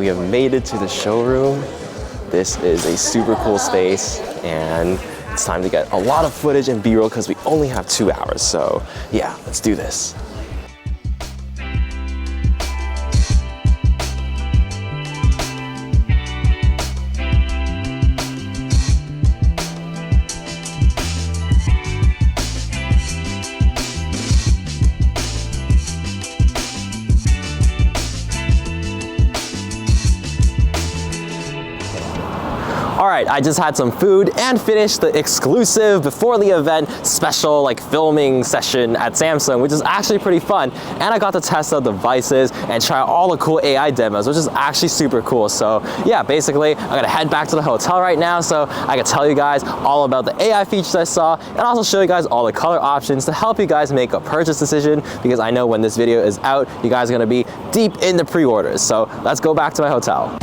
we have made it to the showroom. This is a super cool space, and it's time to get a lot of footage and B-roll because we only have 2 hours. So yeah, let's do this. All right, I just had some food and finished the exclusive before the event special filming session at Samsung, which is actually pretty fun. And I got to test out devices and try all the cool AI demos, which is actually super cool. So yeah, basically I'm gonna head back to the hotel right now so I can tell you guys all about the AI features I saw and also show you guys all the color options to help you guys make a purchase decision, because I know when this video is out, you guys are gonna be deep in the pre-orders. So let's go back to my hotel.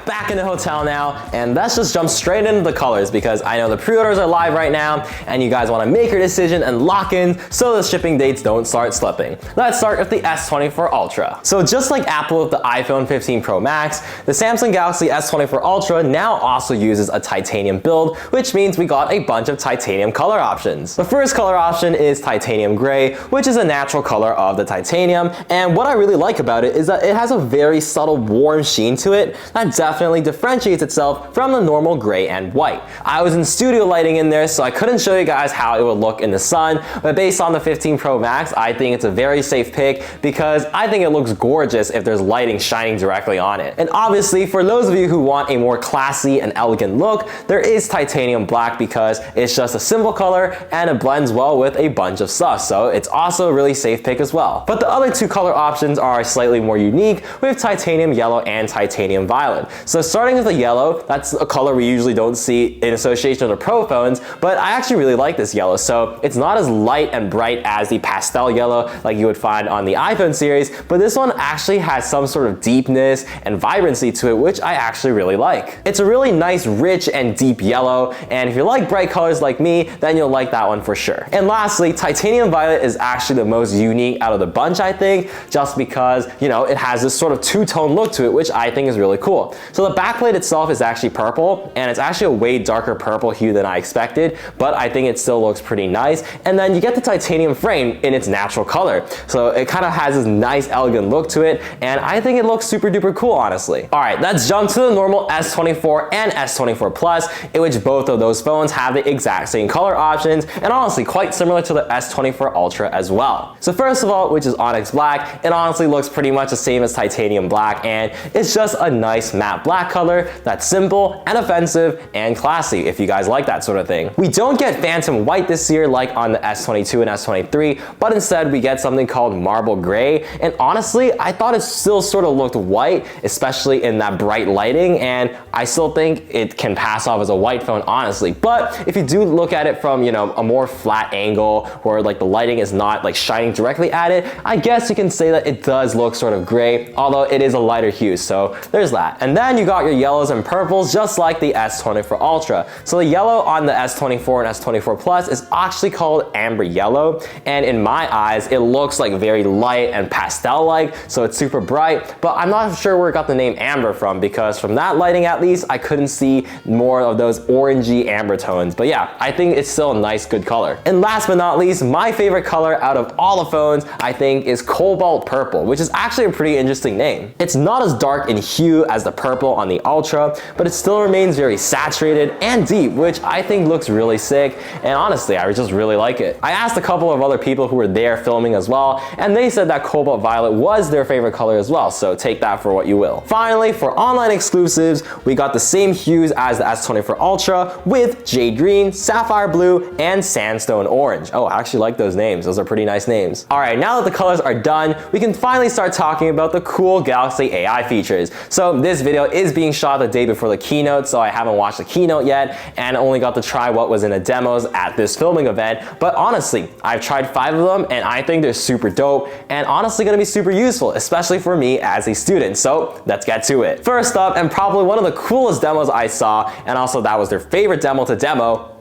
Back in the hotel now, and let's just jump straight into the colors because I know the pre-orders are live right now and you guys want to make your decision and lock in so the shipping dates don't start slipping. Let's start with the S24 Ultra. So just like Apple with the iPhone 15 Pro Max, the Samsung Galaxy S24 Ultra now also uses a titanium build, which means we got a bunch of titanium color options. The first color option is titanium gray, which is a natural color of the titanium, and what I really like about it is that it has a very subtle warm sheen to it that definitely differentiates itself from the normal gray and white. I was in studio lighting in there, so I couldn't show you guys how it would look in the sun, but based on the 15 Pro Max, I think it's a very safe pick because I think it looks gorgeous if there's lighting shining directly on it. And obviously, for those of you who want a more classy and elegant look, there is titanium black because it's just a simple color and it blends well with a bunch of stuff, so it's also a really safe pick as well. But the other two color options are slightly more unique with titanium yellow and titanium violet. So starting with the yellow, that's a color we usually don't see in association with the Pro phones, but I actually really like this yellow. So it's not as light and bright as the pastel yellow like you would find on the iPhone series, but this one actually has some sort of deepness and vibrancy to it, which I actually really like. It's a really nice, rich, and deep yellow, and if you like bright colors like me, then you'll like that one for sure. And lastly, titanium violet is actually the most unique out of the bunch, I think, just because, it has this sort of two-tone look to it, which I think is really cool. So the backplate itself is actually purple, and it's actually a way darker purple hue than I expected, but I think it still looks pretty nice. And then you get the titanium frame in its natural color. So it kind of has this nice, elegant look to it, and I think it looks super duper cool, honestly. All right, let's jump to the normal S24 and S24 Plus, in which both of those phones have the exact same color options, and honestly quite similar to the S24 Ultra as well. So first of all, which is Onyx Black, it honestly looks pretty much the same as titanium black, and it's just a nice matte black color that's simple and offensive and classy if you guys like that sort of thing. We don't get phantom white this year like on the S22 and S23, but instead we get something called marble gray, and honestly I thought it still sort of looked white, especially in that bright lighting, and I still think it can pass off as a white phone, honestly. But if you do look at it from a more flat angle where the lighting is not shining directly at it, I guess you can say that it does look sort of gray, although it is a lighter hue, so there's that. And then you got your yellows and purples just like the S24 Ultra. So the yellow on the S24 and S24 Plus is actually called amber yellow, and in my eyes it looks very light and pastel-like, so it's super bright, but I'm not sure where it got the name amber from, because from that lighting at least I couldn't see more of those orangey amber tones. But yeah, I think it's still a nice, good color. And last but not least, my favorite color out of all the phones I think is cobalt purple, which is actually a pretty interesting name. It's not as dark in hue as the purple on the Ultra, but it still remains very saturated and deep, which I think looks really sick, and honestly I just really like it. I asked a couple of other people who were there filming as well, and they said that cobalt violet was their favorite color as well, so take that for what you will. Finally, for online exclusives, we got the same hues as the S24 Ultra with jade green, sapphire blue, and sandstone orange. Oh, I actually like those names. Those are pretty nice names. All right, now that the colors are done, we can finally start talking about the cool Galaxy AI features. So this video video is being shot the day before the keynote, so I haven't watched the keynote yet and only got to try what was in the demos at this filming event. But honestly, I've tried 5 of them and I think they're super dope and honestly gonna be super useful, especially for me as a student. So let's get to it. First up, and probably one of the coolest demos I saw, and also that was their favorite demo to demo,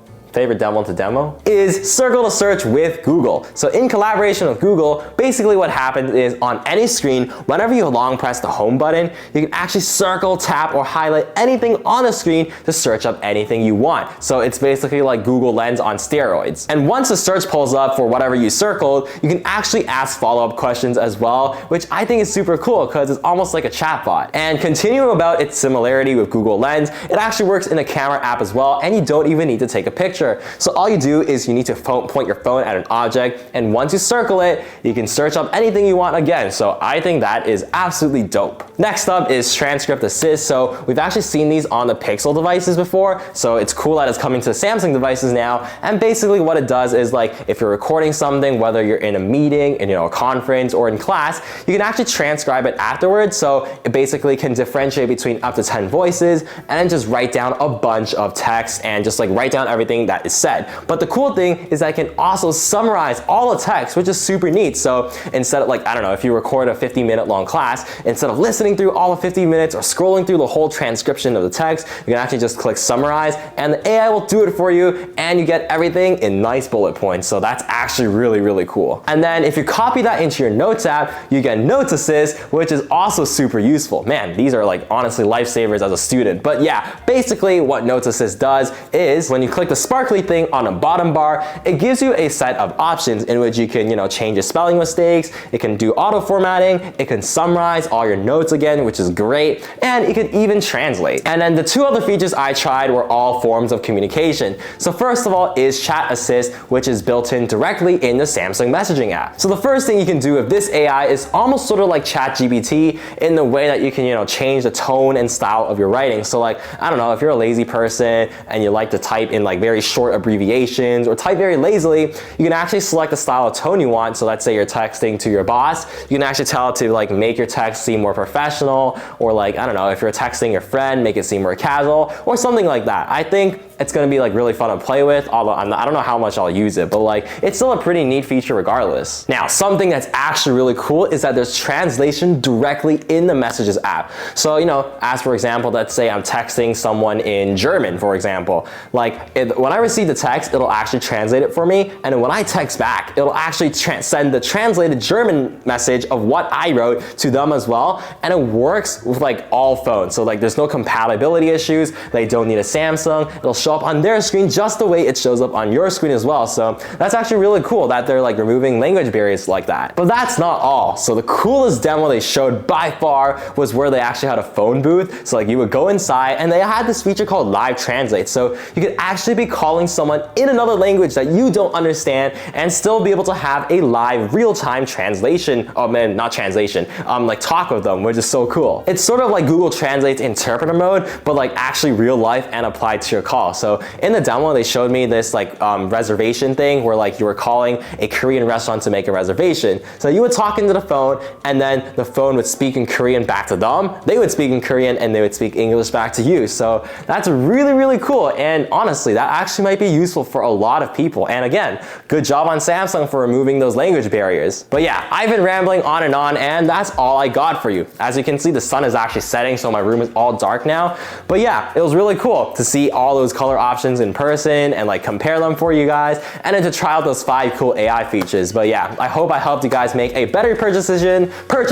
is Circle to Search with Google. So in collaboration with Google, basically what happens is on any screen, whenever you long press the home button, you can actually circle, tap, or highlight anything on the screen to search up anything you want. So it's basically like Google Lens on steroids. And once the search pulls up for whatever you circled, you can actually ask follow-up questions as well, which I think is super cool because it's almost like a chatbot. And continuing about its similarity with Google Lens, it actually works in a camera app as well, and you don't even need to take a picture. So all you do is you need to point your phone at an object, and once you circle it, you can search up anything you want again. So I think that is absolutely dope. Next up is Transcript Assist. So we've actually seen these on the Pixel devices before, so it's cool that it's coming to Samsung devices now. And basically what it does is, like, if you're recording something, whether you're in a meeting, in a conference, or in class, you can actually transcribe it afterwards. So it basically can differentiate between up to 10 voices and then just write down a bunch of text and just like write down everything that is said. But the cool thing is that it can also summarize all the text, which is super neat. So instead of, like, I don't know, if you record a 50-minute long class, instead of listening through all of 50 minutes or scrolling through the whole transcription of the text, you can actually just click summarize and the AI will do it for you, and you get everything in nice bullet points. So that's actually really, really cool. And then if you copy that into your Notes app, you get Notes Assist, which is also super useful. Man, these are like honestly lifesavers as a student. But yeah, basically what Notes Assist does is when you click the sparkly thing on the bottom bar, it gives you a set of options in which you can, change your spelling mistakes, it can do auto formatting, it can summarize all your notes again, which is great, and it can even translate. And then the 2 other features I tried were all forms of communication. So first of all is Chat Assist, which is built in directly in the Samsung messaging app. So the first thing you can do with this AI is almost sort of like ChatGPT in the way that you can, change the tone and style of your writing. So like, I don't know, if you're a lazy person and you like to type in like very short abbreviations or type very lazily, you can actually select the style of tone you want. So let's say you're texting to your boss, you can actually tell it to like make your text seem more professional, or like, I don't know, if you're texting your friend, make it seem more casual or something like that. I think it's gonna be like really fun to play with, although I don't know how much I'll use it, but like it's still a pretty neat feature regardless. Now, something that's actually really cool is that there's translation directly in the Messages app. So, as for example, let's say I'm texting someone in German, for example. Like when I receive the text, it'll actually translate it for me, and then when I text back, it'll actually send the translated German message of what I wrote to them as well, and it works with like all phones. So like there's no compatibility issues, they don't need a Samsung, it'll show up on their screen just the way it shows up on your screen as well. So that's actually really cool that they're like removing language barriers like that. But that's not all. So the coolest demo they showed by far was where they actually had a phone booth. So like you would go inside and they had this feature called Live Translate. So you could actually be calling someone in another language that you don't understand and still be able to have a live real-time translation, not translation, like talk with them, which is so cool. It's sort of like Google Translate's interpreter mode, but like actually real life and applied to your call. So in the demo, they showed me this like reservation thing where like you were calling a Korean restaurant to make a reservation. So you would talk into the phone and then the phone would speak in Korean back to them. They would speak in Korean and they would speak English back to you. So that's really, really cool. And honestly, that actually might be useful for a lot of people. And again, good job on Samsung for removing those language barriers. But yeah, I've been rambling on, and that's all I got for you. As you can see, the sun is actually setting, so my room is all dark now. But yeah, it was really cool to see all those color options in person and like compare them for you guys, and then to try out those 5 cool AI features. But yeah, I hope I helped you guys make a better purchase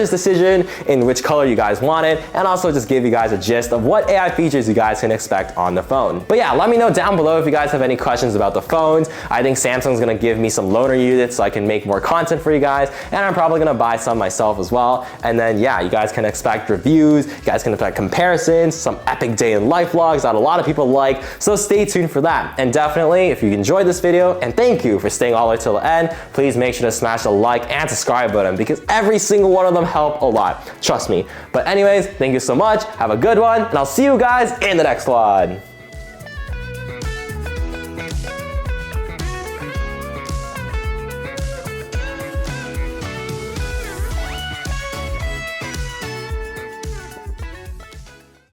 decision in which color you guys wanted, and also just give you guys a gist of what AI features you guys can expect on the phone. But yeah, let me know down below if you guys have any questions about the phones. I think Samsung's gonna give me some loaner units so I can make more content for you guys, and I'm probably gonna buy some myself as well. And then yeah, you guys can expect reviews, you guys can expect comparisons, some epic day in life vlogs that a lot of people like, so stay tuned for that. And definitely, if you enjoyed this video, and thank you for staying all the way till the end, please make sure to smash the like and subscribe button because every single one of them help a lot, trust me. But anyways, thank you so much, have a good one, and I'll see you guys in the next one.